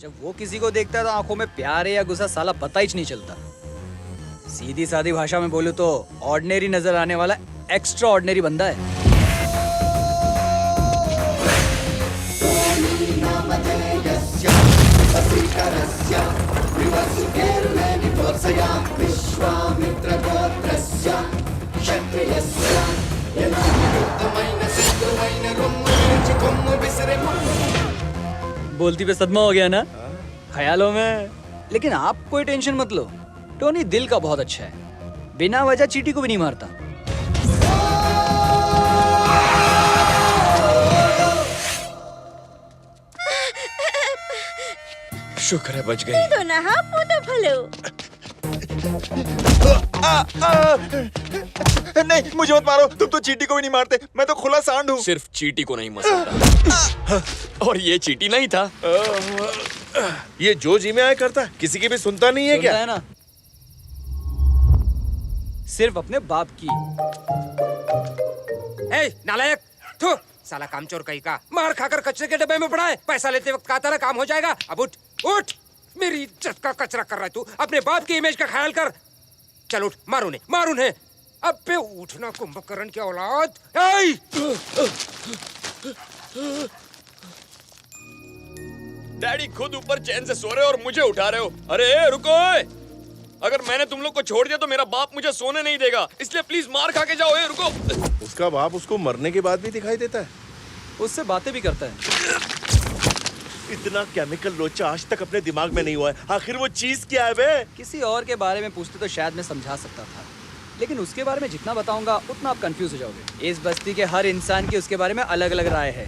जब वो किसी को देखता है तो आंखों में प्यार है या गुस्सा साला पता ही नहीं चलता। सीधी सादी भाषा में बोलूं तो ऑर्डिनरी नजर आने वाला एक्स्ट्रा ऑर्डिनरी बंदा है। बोलती पे सदमा हो गया ना ख्यालों में। लेकिन आप कोई टेंशन मत लो, टोनी दिल का बहुत अच्छा है, बिना वजह चींटी को भी नहीं मारता। शुक्र है बच गई। तो नहा तो भलो। नहीं मुझे मत मारो, तुम तो चींटी को भी नहीं मारते, मैं तो खुला सांड हूँ। सिर्फ चींटी को नहीं मसलता। और ये चींटी नहीं था। ये जो जी में आया करता किसी की भी सुनता नहीं है क्या? है ना, सिर्फ अपने बाप की। नालायक, थू, साला कामचोर कहीं का, मार खाकर कचरे के डब्बे में पड़ा है। पैसा लेते वक्त कहा था ना काम हो जाएगा। अब उठ उठ, मेरी इज्जत का कचरा कर रहा है तू। अपने बाप की इमेज का ख्याल कर। चल उठ, मार उन्हें। अब पे उठना कुंभकर्ण की औलाद। डैडी खुद ऊपर चैन से सो रहे हो और मुझे उठा रहे हो। अरे रुको, अगर मैंने तुम लोग को छोड़ दिया तो मेरा बाप मुझे सोने नहीं देगा, इसलिए प्लीज मार खा के जाओ। रुको। उसका बाप उसको मरने के बाद भी दिखाई देता है, उससे बातें भी करता है। इतना केमिकल लोचा आज तक अपने दिमाग में नहीं हुआ है। आखिर वो चीज क्या है बे? किसी और के बारे में पूछते तो शायद मैं समझा सकता था, लेकिन उसके बारे में जितना बताऊंगा उतना आप कंफ्यूज हो जाओगे। इस बस्ती के हर इंसान की उसके बारे में अलग अलग राय है।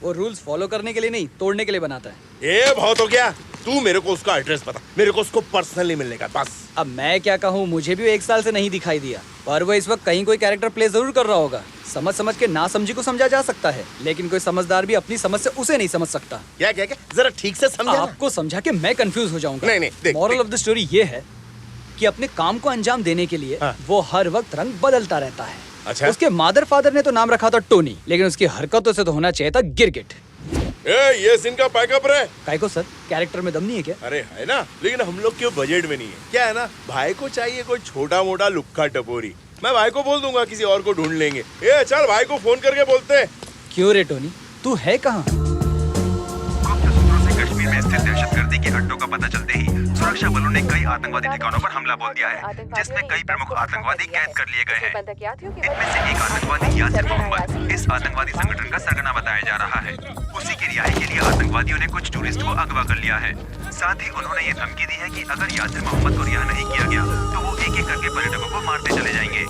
वो रूल्स फॉलो करने के लिए नहीं, तोड़ने के लिए बनाता है। ये बहुत हो गया, तू मेरे को उसका एड्रेस बता, मेरे को उसको पर्सनली मिलने का बस। अब मैं क्या कहूँ, मुझे भी 1 साल से नहीं दिखाई दिया, पर वो इस वक्त कहीं कोई कैरेक्टर प्ले जरूर कर रहा होगा। समझ के ना समझी को समझा जा सकता है, लेकिन कोई समझदार भी अपनी समझ से उसे नहीं समझ सकता। क्या क्या क्या, जरा ठीक से समझा। आपको समझा के मैं कंफ्यूज हो जाऊंगा। नहीं, देख, मॉरल ऑफ द स्टोरी ये है कि अपने काम को अंजाम देने के लिए वो हर वक्त रंग बदलता रहता है। अच्छा? उसके मादर फादर ने तो नाम रखा था टोनी, लेकिन उसकी हरकतों से तो होना चाहिए था गिरगिट। ये सीन का पैकअप रहे। काय को सर, कैरेक्टर में दम नहीं है क्या? अरे है ना, लेकिन हम लोग के बजट में नहीं है। क्या है ना, भाई को चाहिए कोई छोटा मोटा लुक्का टपोरी। मैं भाई को बोल दूंगा, किसी और को ढूंढ लेंगे। चल भाई को फोन करके बोलते हैं। क्यों रे टोनी, तू है कहाँ? कश्मीर में स्थित दहशतगर्दी के अड्डों का पता चलते ही सुरक्षा बलों ने कई आतंकवादी ठिकानों पर हमला बोल दिया है, जिसमें कई प्रमुख आतंकवादी कैद कर लिए गए हैं। इनमें से एक आतंकवादी यासिर मोहम्मद इस आतंकवादी संगठन का सरगना बताया जा रहा है। उसी की रिहाई के लिए आतंकवादियों ने कुछ टूरिस्ट को अगवा कर लिया है। साथ ही उन्होंने ये धमकी दी है कि अगर यासिर मोहम्मद को रिहा नहीं किया गया तो वो एक एक करके पर्यटकों को मारते चले जाएंगे।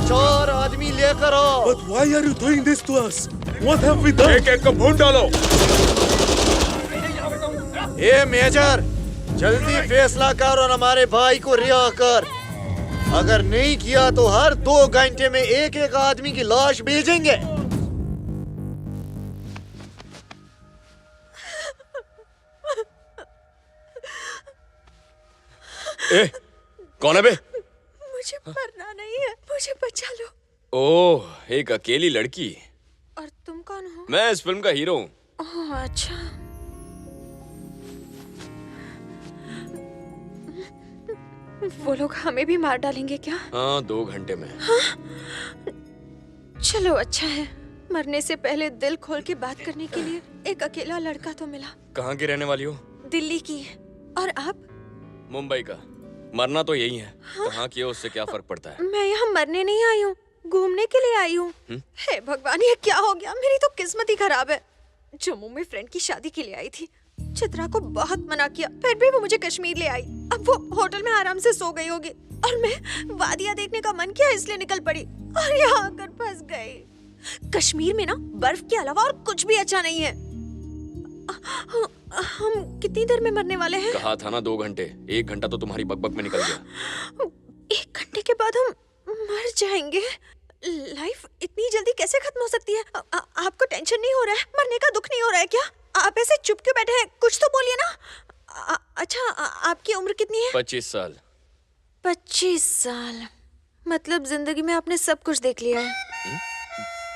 4 आदमी लेकर आओ। But why are you doing this to us? What have we done? एक को ढूंढ डालो। मेजर, जल्दी फैसला कर और हमारे भाई को रिहा कर। अगर नहीं किया तो हर 2 घंटे में एक आदमी की लाश भेजेंगे। कौन है बे? मुझे मरना नहीं है, मुझे बचा लो। ओह, एक अकेली लड़की। और तुम कौन हो? मैं इस फिल्म का हीरो हूँ। ओह अच्छा। वो लोग हमें भी मार डालेंगे क्या? हाँ, 2 घंटे में। चलो अच्छा है, मरने से पहले दिल खोल के बात करने के लिए एक अकेला लड़का तो मिला। कहाँ की रहने वाली हो? दिल्ली की। और आप? मुंबई का। मरना तो यही है। कहाँ की हो उससे क्या फर्क पड़ता है? मैं यहाँ मरने नहीं आई हूँ, घूमने के लिए आई हूँ। हे भगवान, ये क्या हो गया? मेरी तो किस्मत ही खराब है। जम्मू में फ्रेंड की शादी के लिए आई थी, चित्रा को बहुत मना किया, फिर भी वो मुझे कश्मीर ले आई। अब वो होटल में आराम से सो गई होगी और मैं वादियाँ देखने का मन किया इसलिए निकल पड़ी और यहाँ आकर फंस गई। कश्मीर में ना बर्फ के अलावा और कुछ भी अच्छा नहीं है। हम कितनी देर में मरने वाले हैं? कहा था ना 2 घंटे। 1 घंटा तो तुम्हारी बकबक में निकल गया। 1 घंटे के बाद हम मर जाएंगे। लाइफ इतनी जल्दी कैसे खत्म हो सकती है? आपको टेंशन नहीं हो रहा है? मरने का दुख नहीं हो रहा है क्या? आप ऐसे चुप क्यों बैठे हैं? कुछ तो बोलिए ना। अच्छा, आपकी उम्र कितनी है? 25 साल। 25 साल मतलब जिंदगी में आपने सब कुछ देख लिया है।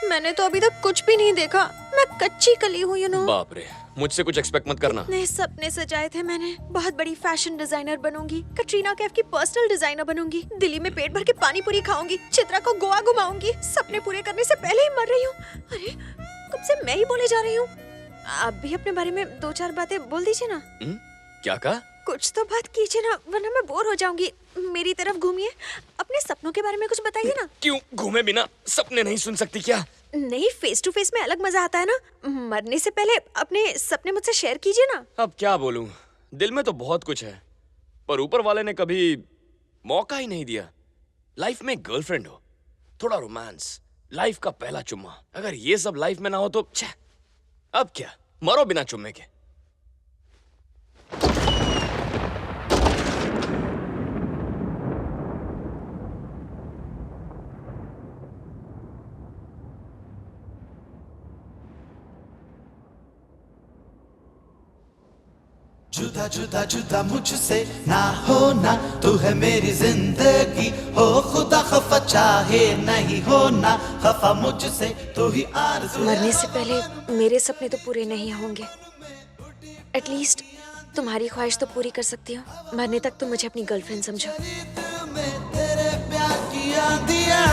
मैंने तो अभी तक कुछ भी नहीं देखा। मैं कच्ची कली हूँ, यू नो। बाप रे, मुझसे कुछ एक्सपेक्ट मत करना। इतने सपने सजाए थे मैंने। बहुत बड़ी फैशन डिजाइनर बनूंगी, कटरीना कैफ की पर्सनल डिजाइनर बनूंगी, दिल्ली में पेट भर के पानी पूरी खाऊंगी, चित्रा को गोवा घुमाऊंगी। सपने पूरे करने से पहले ही मर रही हूँ। अरे कब से मैं ही बोले जा रही हूँ। आप भी अपने बारे में 2-4 बातें बोल दीजिए ना। क्या कहा? कुछ तो बात कीजिए ना, वरना मैं बोर हो जाऊंगी। मेरी तरफ घूमिए, अपने सपनों के बारे में कुछ बताइए ना। क्यों घूमे बिना सपने नहीं सुन सकती क्या? नहीं, फेस टू फेस में अलग मजा आता है ना। मरने से पहले अपने सपने मुझसे शेयर कीजिए ना। अब क्या बोलूं, दिल में तो बहुत कुछ है, पर ऊपर वाले ने कभी मौका ही नहीं दिया। लाइफ में गर्लफ्रेंड हो, थोड़ा रोमांस, लाइफ का पहला चुम्मा, अगर ये सब लाइफ में ना हो तो छे, अब क्या, मरो बिना चुम्मे के। जुदा जुदा जुदा मुझसे ना होना, तू है मेरी जिंदगी, हो खुदा खफा चाहे नहीं होना, खफा मुझसे तू ही आरज़ू। मरने से पहले मेरे सपने तो पूरे नहीं होंगे, एटलीस्ट तुम्हारी ख्वाहिश तो पूरी कर सकती हूँ। मरने तक तुम मुझे अपनी गर्लफ्रेंड समझो। तेरे प्यार किया दिया,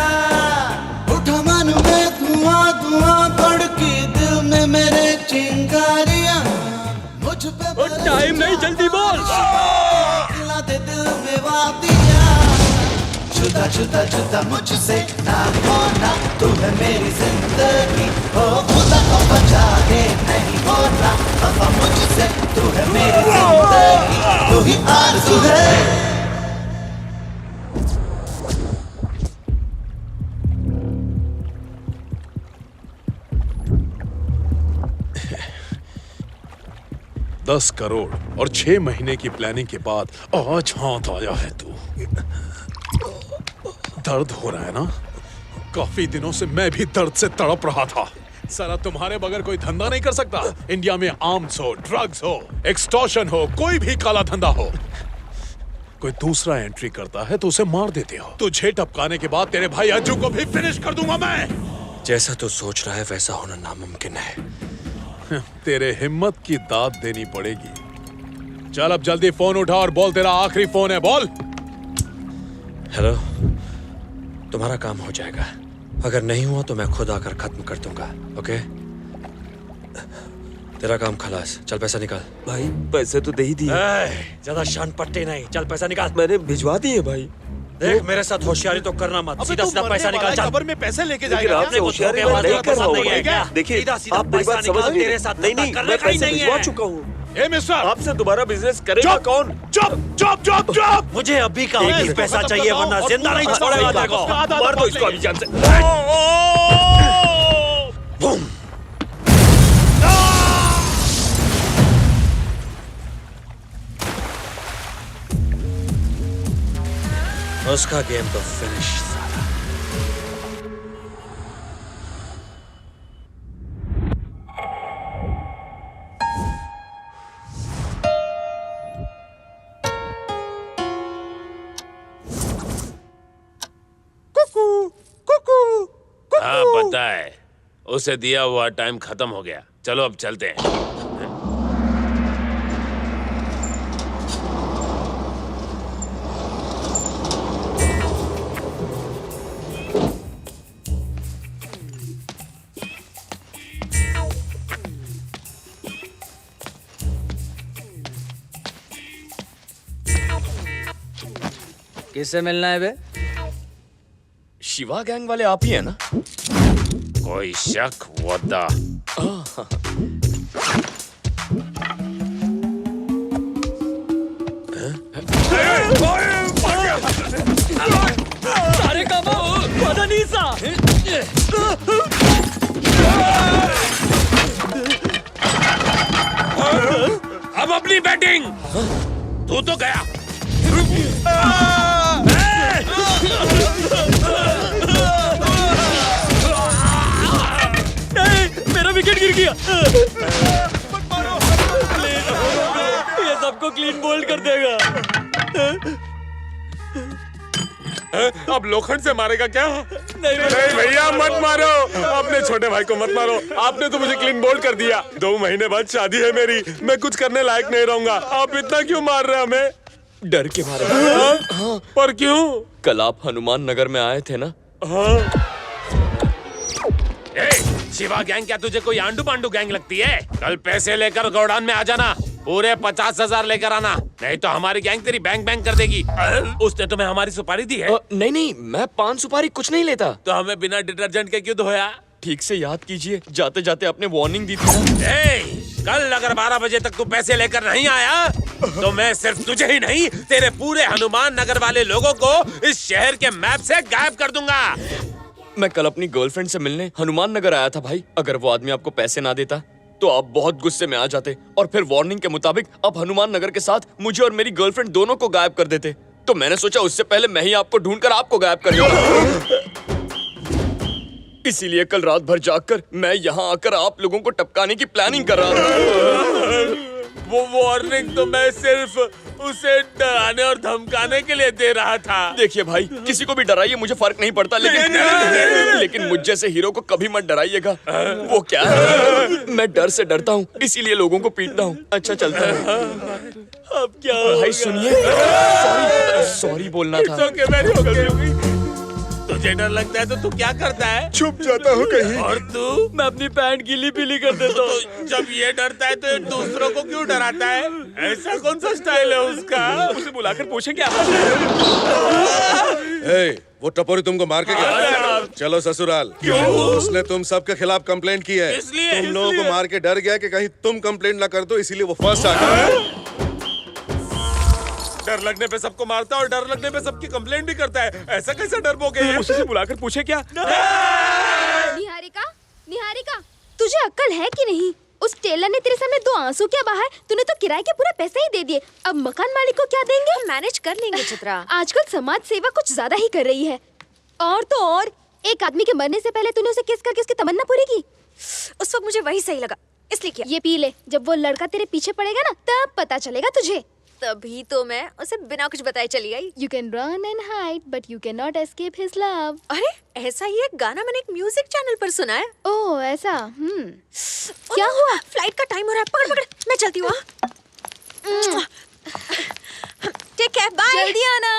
उठा मन में धुआं धुआं भड़की, दिल में मेरे चिंगारियां, मुझ पे टाइम नहीं, जल्दी बोल। दिला दे दिल में वादियां। जुदा जुदा जुदा मुझसे ना होना, तू है मेरी जिंदगी, हो खुदा को बचाए नहीं होना, खफा मुझसे तू है मेरी जिंदगी, तू ही आरज़ू है। $10 करोड़ और 6 महीने की प्लानिंग के बाद आज हाथ आया है तू। दर्द हो रहा है ना? काफी दिनों से मैं भी दर्द से तड़प रहा था। साला तुम्हारे बगैर कोई धंधा नहीं कर सकता। इंडिया में आर्म्स हो, ड्रग्स हो, एक्सटॉर्शन हो, कोई भी काला धंधा हो, कोई दूसरा एंट्री करता है तो उसे मार देते हो। तुझे टपकाने के बाद तेरे भाई अज्जू को भी फिनिश कर दूंगा मैं। जैसा तू सोच रहा है वैसा होना नामुमकिन है। तेरे हिम्मत की दाद देनी पड़ेगी। चल अब जल्दी फोन उठा और बोल, तेरा आखिरी फोन है, बोल। हेलो, तुम्हारा काम हो जाएगा, अगर नहीं हुआ तो मैं खुद आकर खत्म कर दूंगा। ओके, तेरा काम खलास। चल पैसा निकाल। भाई पैसे तो दे ही दिए। ज्यादा शान पट्टे नहीं, चल पैसा निकाल। मैंने भिजवा दिए भाई। देख मेरे साथ होशियारी तो करना मत, सीधा सीधा पैसा निकाल। चल, खबर में पैसे लेके लेकिन आपसे होशियारी मैं नहीं कर रहा हूँ। देखिए आप मेरी बात समझ लीजिए। तेरे साथ नहीं नहीं, मैं पैसे भिजवा चुका हूँ। ए मिस्टर, आपसे दोबारा बिजनेस करेगा कौन? चुप चुप चुप चुप। मुझे अभी का अभी पैसा चाहिए, वरना जिंदा नहीं छोड़ेगा तेरे को। मार दो इसको अभी जान से। बूम। उसका गेम तो फिनिश साला। हाँ पता है, उसे दिया हुआ टाइम खत्म हो गया। चलो अब चलते हैं। किससे मिलना है बे? शिवा गैंग वाले आप ही है ना? कोई शक वदा? सारे काम पता नहीं सा। अब अपनी बैटिंग। तू तो गया। नहीं, मेरा विकेट गिर गया। ये सबको क्लीन बोल्ड कर देगा। अब लोखंड से मारेगा क्या? नहीं भैया मत मारो, अपने छोटे भाई को मत मारो। आपने तो मुझे क्लीन बोल्ड कर दिया। 2 महीने बाद शादी है मेरी, मैं कुछ करने लायक नहीं रहूंगा। आप इतना क्यों मार रहे हैं हमें? डर के मारे। हाँ। पर क्यों? कल आप हनुमान नगर में आए थे ना? हाँ। शिवा गैंग क्या तुझे कोई आंडू पांडू गैंग लगती है? कल पैसे लेकर गोडाउन में आ जाना, पूरे 50,000 लेकर आना, नहीं तो हमारी गैंग तेरी बैंग बैंग कर देगी। उसने तुम्हें हमारी सुपारी दी है? नहीं, मैं पान सुपारी कुछ नहीं लेता। तो हमें बिना डिटर्जेंट के क्यों धोया? ठीक से याद कीजिए, जाते जाते आपने वार्निंग दी थी ना। कल अगर 12 बजे तक तू पैसे लेकर नहीं आया तो मैं सिर्फ तुझे ही नहीं, तेरे पूरे हनुमान नगर वाले लोगों को इस शहर के मैप से गायब कर दूंगा। मैं कल अपनी गर्लफ्रेंड से मिलने हनुमान नगर आया था भाई। अगर वो आदमी आपको पैसे ना देता तो आप बहुत गुस्से में आ जाते और फिर वार्निंग के मुताबिक आप हनुमान नगर के साथ मुझे और मेरी गर्लफ्रेंड दोनों को गायब कर देते। तो मैंने सोचा उससे पहले मैं ही आपको ढूंढकर आपको गायब कर दूंगा। इसीलिए कल रात भर जागकर मैं यहाँ आकर आप लोगों को टपकाने की प्लानिंग कर रहा था। वो वार्निंग तो मैं सिर्फ उसे डराने और धमकाने के लिए दे रहा था। देखिए भाई, किसी को भी डराइए, मुझे फर्क नहीं पड़ता, लेकिन मुझ जैसे हीरो को कभी मत डराइएगा। वो क्या है, मैं डर से डरता हूँ, इसीलिए लोगों को पीटता हूँ। अच्छा चलता है। अब क्या भाई सुनिए, सॉरी बोलना था। तुझे डर लगता है तो तू क्या करता है? छुप जाता हूँ कहीं। और तू? मैं अपनी पैंट गीली पीली कर देता हूँ। तो जब ये डरता है तो ये दूसरों को क्यों डराता है? ऐसा कौन सा स्टाइल है उसका? उसे बुलाकर पूछें क्या? वो टपोरी तुमको मार के गया? चलो ससुराल। क्यों? उसने तुम सबके खिलाफ कंप्लेंट की है। इसलिए? तुम लोगों को मार के डर गया कि कहीं तुम कंप्लेंट ना कर दो, इसीलिए वो फर्स्ट आ गया। डर लगने पे सबको मारता है और डर लगने पे सबकी कंप्लेंट भी करता है। ऐसा कैसा डरपोक है? उसे बुलाकर पूछे क्या? निहारिका, तुझे अक्ल है कि नहीं? उस टेलर ने तेरे सामने 2 आंसू क्या बहाए? तूने तो किराए के पूरा पैसा ही दे दिए। अब मकान मालिक को क्या देंगे? मैनेज कर लेंगे चित्रा। आजकल समाज सेवा कुछ ज्यादा ही कर रही है। और तो और, एक आदमी के मरने से पहले तूने उसे किस करके उसकी तमन्ना पूरी की। उस वक्त मुझे वही सही लगा, इसलिए किया। ये पी ले, जब वो लड़का तेरे पीछे पड़ेगा ना, तब पता चलेगा तुझे। तभी तो मैं उसे बिना कुछ बताए चली आई। You can run and hide, but you cannot escape his love. अरे ऐसा ही एक गाना मैंने एक म्यूजिक चैनल पर सुना है। ओह ऐसा। क्या हुआ? फ्लाइट का टाइम हो रहा है, पकड़ पकड़, मैं चलती हूँ। Take care, bye. जल्दी आना।